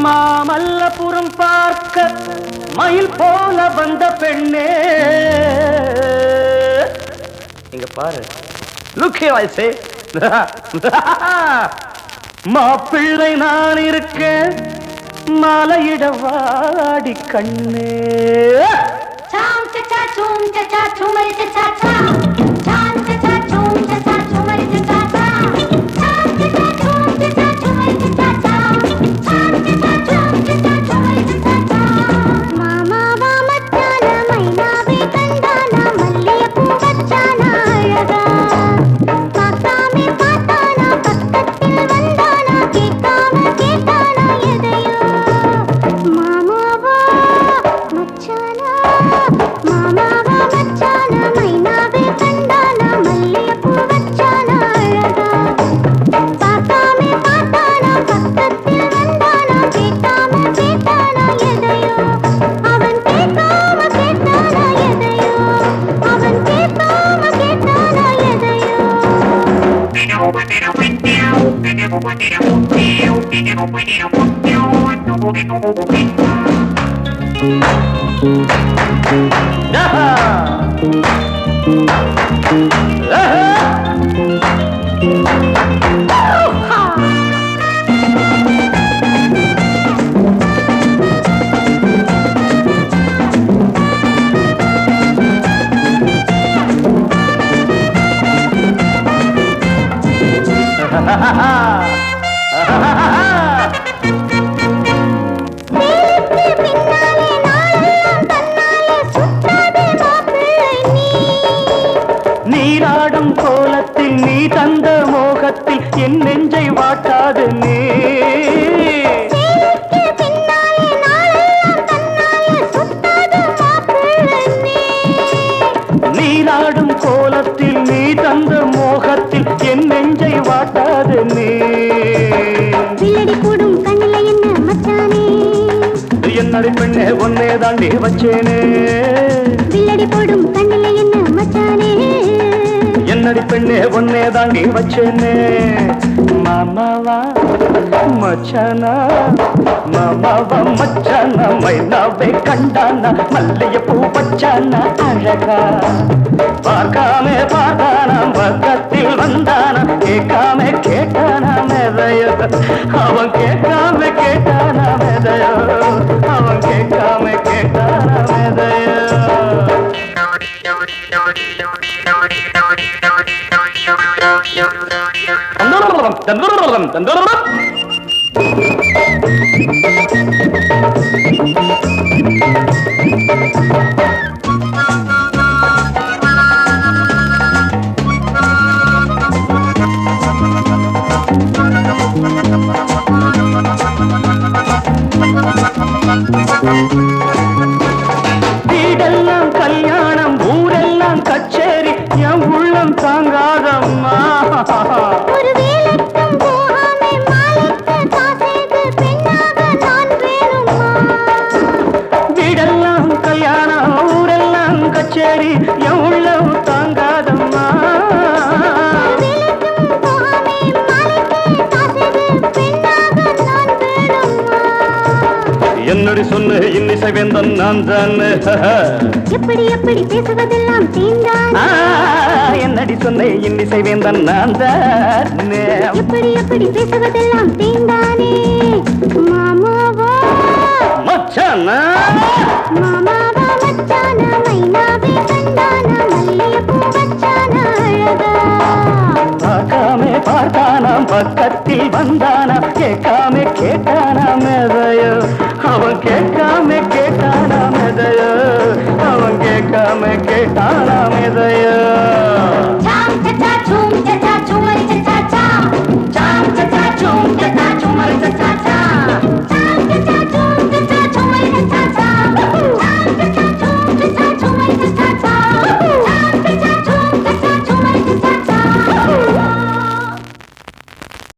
மாமல்லபுரம் பார்க்க மயில் போல வந்த பெண்ணே இங்க பாரு. Look here, I say. மாப்பிள்ளை நான் இருக்கேன் மாலையிட வாடி கண்ணே. சாம் சச்சா சூம் சச்சா சுமரி சச்சா சா சாம் சச்சா சூம் சச்சா சுமரி சச்சா சா சாம் சச்சா சூம் சச்சா சுமரி சச்சா சா சாம் சச்சா சூம் சச்சா சுமரி சச்சா சா மாமாவா மச்சான மைனாவே கண்டானா மல்லிகைப்பூ வச்சானா அழகா பார்க்காமே பார்த்தானா பக்கத்தில் வந்தானா கேட்காம கேட்டானா எதையோ மாமாவா மச்சானா மாமாவா மச்சானா மைனாவே கண்டானா மல்லிகைப்பூ வச்சானா அழகா பார்க்காமே பார்த்தானா பக்கத்தில் வந்தானா கேட்காம கேட்டானா எதையோ அவன் கேட்காம கேட்டானா எதையோ அவன் கேட்காம கேட்டானா எதையோ நீராடும் கோலத்தில் நீ தந்த மோகத்தில் என் நெஞ்சை வாட்டாது நீ நீராடும் கோலத்தில் நீ தந்த மோகத்தில் என் நெஞ்சை வாட்டாது நீ வில்லடி போடும் கண்ணில என்ன மச்சானே என்னடி பெண்ணே ஒன்னே தாண்டி வச்சேனே வில்லடி போடும் கண்ணில என்ன மச்சானே என்னடி பெண்ணே ஒன்னே தாண்டி வச்சேனே மாமாவா மச்சானா மாமாவா மச்சானா மைனாவே கண்டானா மல்லிகைப்பூ வச்சானா அழகா பார்க்காமே பார்த்தானா பக்கத்தில் வந்தானா கேட்காம கேட்டானா மெதையோ அவன் கேட்காம கேட்டானா மெதையோ அவன் கேட்காம கேட்டானா மெதையோ வீடெல்லாம் கல்யாணம் ஊரெல்லாம் கச்சேரி என் உள்ளம் தாங்காதம்மா ஒரு வேலைக்கும் போகாமே மாலைக்கு காசேது பெண்ணாக நான் வேணுமா வீடெல்லாம் கல்யாணம் ஊரெல்லாம் கச்சேரி என் உள்ளம் தாங்காதம்மா வேலைக்கும் போகாமே மாலைக்கு காசேது பெண்ணாக நான் வேணுமா என்னடி சொன்ன இன்னிசை வேந்தன் நான் தான் எப்படி எப்படி பேசுவதெல்லாம் தீண்டான் என்னடி சொன்ன இன்னிசை வேந்தன் நான் தான் எப்படி எப்படி பேசுவதெல்லாம் தீண்டானே மாமாவா மச்சானா மாமாவா மச்சானா மைனாவே கண்டானா மல்லிகைப்பூ வச்சானா அழகா பார்க்காமே பார்த்தானாம் பக்கத்தில் வந்தானா கேட்காம கேட்டானா மெதையோ அவன் கேட்காம கேட்டானா மெதையோ அவன் கேட்காம கேட்டானா